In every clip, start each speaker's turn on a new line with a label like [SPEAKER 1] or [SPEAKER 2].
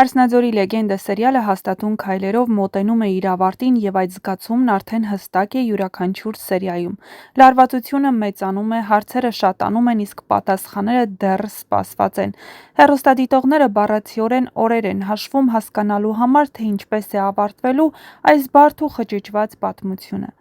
[SPEAKER 1] Հարսնաձորի լեգենդը սերիալը հաստատուն քայլերով մոտենում է իր ավարտին և այդ զգացումն արդեն հստակ է յուրաքանչյուր սերիայում։ Լարվածությունը մեծանում է, հարցերը շատանում են, իսկ պատասխանները դեռ սպասված են։ Հեռուստադիտողները բառացիորեն օրեր են հաշվում հասկանալու համար, թե ինչպես է ավարտվելու այս բարդ ու խճճված պատմությունը։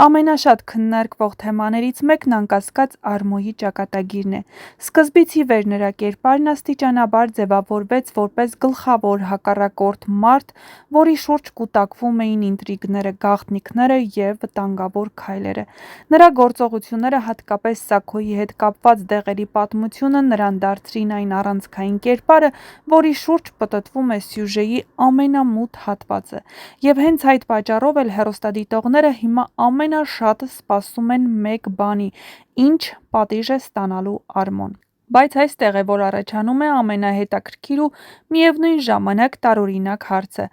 [SPEAKER 1] Ամենաշատ քննարկվող թեմաներից մեկն անկասկած Արմոյի ճակատագիրն է։ Սկզբից ի վեր նրա կերպարն աստիճանաբար ձևավորվեց որպես գլխավոր հակառակորդ մարդ, որի շուրջ կուտակվում էին ինտրիգները, գաղտնիքները և վտանգավոր քայլերը։ Նրա գործողությունները, հատկապես Սաքոյի հետ կապված դեղերի պատմությունը, նրան դարձրին այն առանցքային կերպարը, որի շուրջ պտտվում է սյուժեի ամենամութ հատվածը։ Եվ հենց այդ պատճառով էլ հեռուստադիտողները հիմա ամենաշատը սպասում են մեկ բանի՝ ինչ պատիժ է ստանալու Արմոն։ Բայց այստեղ է, որ առաջանում է ամենահետաքրքիր ու միևնույն ժամանակ տարօրինակ հարցը։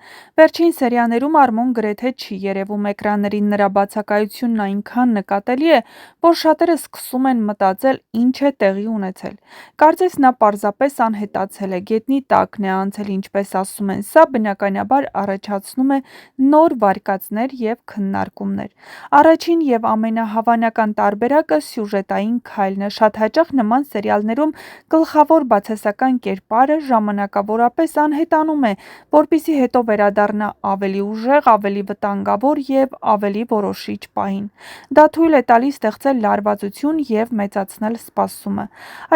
[SPEAKER 1] Վերջին սերիաներում Արմոն գրեթե չի երևում էկրաններին, նրա բացակայությունն այնքան նկատելի է, որ շատերը սկսում են մտածել՝ ինչ է տեղի ունեցել։ Կարծես նա պարզապես անհետացել է, գետնի տակն է անցել, ինչպես ասում են։ Սա բնականաբար առաջացնում է նոր վարկածներ և քննարկումներ։ Առաջին և ամենահավանական տարբերակը սյուժետային քայլն է։ Շատ հաճախ նման սերիալներում գլխավոր բացասական կերպարը ժամանակավորապես անհետանում է, որպեսզի հետո վերադառնա ավելի ուժեղ, ավելի վտանգավոր և ավելի որոշիչ պահին։ Դա թույլ է տալիս ստեղծել լարվածություն և մեծացնել սպասումը։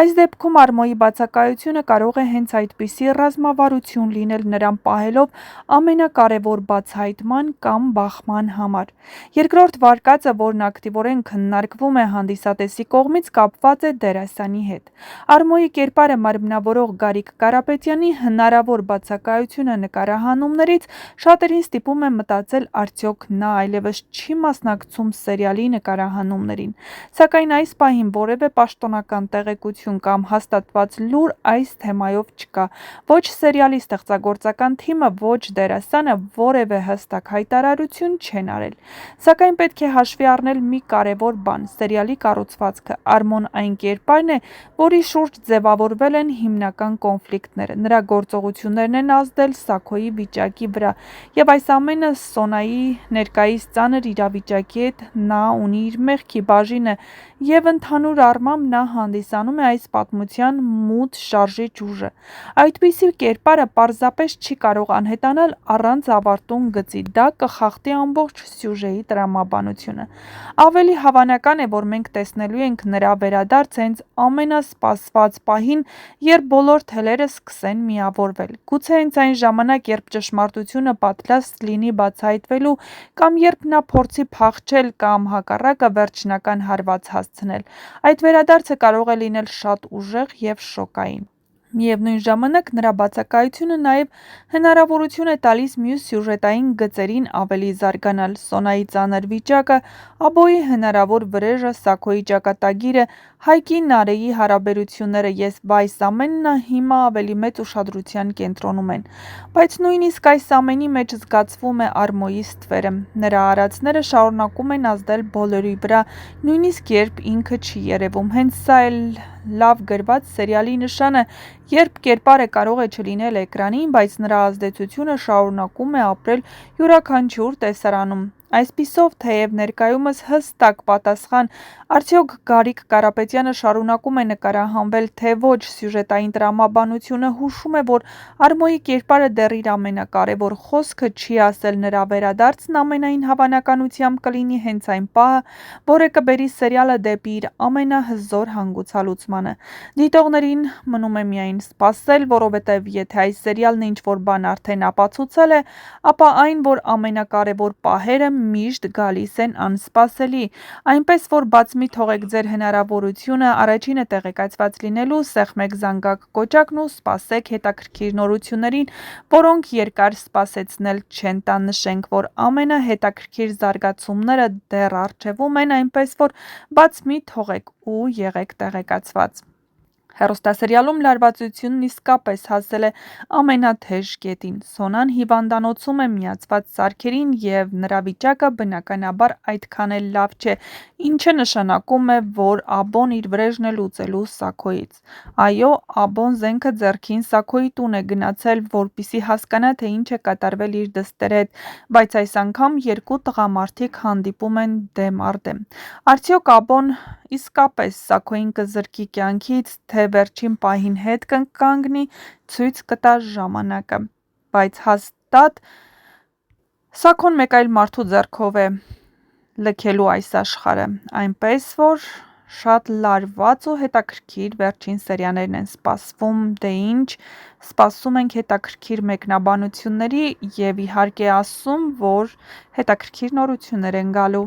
[SPEAKER 1] Այս դեպքում Արմոյի բացակայությունը կարող է հենց այդպիսի ռազմավարություն լինել, նրան պահելով ամենակարևոր բացահայտման կամ բախման համար։ Երկրորդ վարկածը, որն ակտիվորեն քննարկվում է հանդիսատեսի կողմից, կապված է դերասանի հետ։ Արմոյի կերպարը մարմնավորող Գարիկ Կարապետյանի հնարավոր բացակայությունը նկարահանումներից շատերին ստիպում է մտածել՝ արդյոք նա այլևս չի մասնակցում սերիալի նկարահանումներին։ Սակայն այս պահին որևէ պաշտոնական տեղեկություն կամ հաստատված լուր այս թեմայով չկա։ Ոչ սերիալի ստեղծագործական թիմը, ոչ դերասանը որևէ հստակ հայտարարություն չեն արել։ Սակայն պետք է հաշվի առնել մի կարևոր բան՝ սերիալի կառուցվածքը։ Արմոն այն կերպարն է, որի շուրջ ձևավորվել են հիմնական կոնֆլիկտները։ Նրա գործողություններն են ազդել Սաքոյի վիճակի վրա, և այս ամենը Սոնայի ներկայիս ծանր իրավիճակի հետ նա ունի իր մեղքի բաժինը, և ընդհանուր առմամբ նա հանդիսանում է այս պատմության մութ շարժիչ ուժը։ Այդպիսի կերպարը պարզապես չի կարող անհետանալ առանց ավարտուն գծի, դա կխախտի ամբողջ սյուժեի տրամաբանությունը։ Ավելի հավանական է, որ մենք տեսնելու ենք նրա վերադարձը հենց ամենասպասված պահին, երբ բոլոր թելերը սկսեն միավորվել։ Գուցե հենց այն ժամանակ, երբ ճշմարտությունը պատրաստ լինի բացահայտվելու, կամ երբ նա փորձի փախչել կամ հակառակը վերջնական հարված հասցնել։ Այդ վերադարձը կարող է լինել շատ ուժեղ և շոկային։ Միևնույն ժամանակ նրա բացակայությունը նաև հնարավորություն է տալիս մյուս սյուժետային գծերին ավելի զարգանալ։ Սոնայի ծանր վիճակը, Աբոյի հնարավոր վրեժը, Սաքոյի ճակատագիրը, Հայկի Նարեի հարաբերությունները և այս ամենը հիմա ավելի մեծ ուշադրության կենտրոնում են։ Բայց նույնիսկ այս ամենի մեջ զգացվում է Արմոյի ստվերը։ Նրա արածները շարունակում են ազդել բոլորի վրա, նույնիսկ երբ ինքը չի երևում։ Հենց սա է լավ գրված սերիալի նշանը, երբ կերպարը կարող է չլինել էկրանին, բայց նրա ազդեցությունը շարունակում է ապրել յուրաքանչյուր տեսարանում։ Այսպիսով, թեև ներկայումս հստակ պատասխան արդյոք Գարիկ Կարապետյանը շարունակում է նկարահանվել, թե ոչ, սյուժետային տրամաբանությունը հուշում է, որ Արմոյի կերպարը դեռ իր ամենակարևոր խոսքը չի ասել, նրա վերադարձն ամենայն հավանականությամբ կլինի հենց այն պահը, որը կբերի սերիալը դեպի իր ամենահզոր հանգուցալուծմանը։ Դիտողներին մնում է միայն սպասել, որովհետև եթե այս սերիալն ինչ-որ բան արդեն ապացուցել է, ապա այն, որ ամենակարևոր պահերը միշտ գալիս են անսպասելի։ Այնպես որ բաց մի թողեք ձեր հնարավորությունը առաջինը տեղեկացված լինելու, սեղմեք զանգակ կոճակն ու սպասեք հետաքրքիր նորություններին, որոնք երկար սպասեցնել չեն տա։ Նշենք, որ ամենահետաքրքիր զարգացումները դեռ առջևում են, այնպես որ բաց մի թողեք ու եղեք տեղեկացված։ Հեռուստասերիալում լարվածությունն իսկապես հասել է ամենաթեժ կետին։ Սոնան հիվանդանոցում է միացված սարքերին և նրա վիճակը բնականաբար այդքան էլ լավ չէ, ինչը նշանակում է, որ Աբոն իր վրեժն է լուծելու Սաքոյից։ Այո, Աբոն զենքը ձեռքին Սաքոյի տուն է գնացել, որպեսզի հասկանա, թե ինչ է կատարվել իր դստերի հետ, բայց այս անգամ երկու տղամարդիկ հանդիպում են դեմ առ դեմ։ Արդյոք Աբոն իսկապես Սաքոյին կզրկի կյանքից, թե վերջին պահին հետ կկանգնի, ցույց կտա ժամանակը։ Բայց հաստատ Սաքոն մեկ այլ մարդու ձեռքով է լքելու այս աշխարհը, այնպես որ շատ լարված ու հետաքրքիր վերջին սերիաներն են սպասվում, դե ինչ, սպասում ենք հետաքրքիր մեկնաբանությունների և իհարկե ասում, որ հետաքրքիր նորություններ են գալու։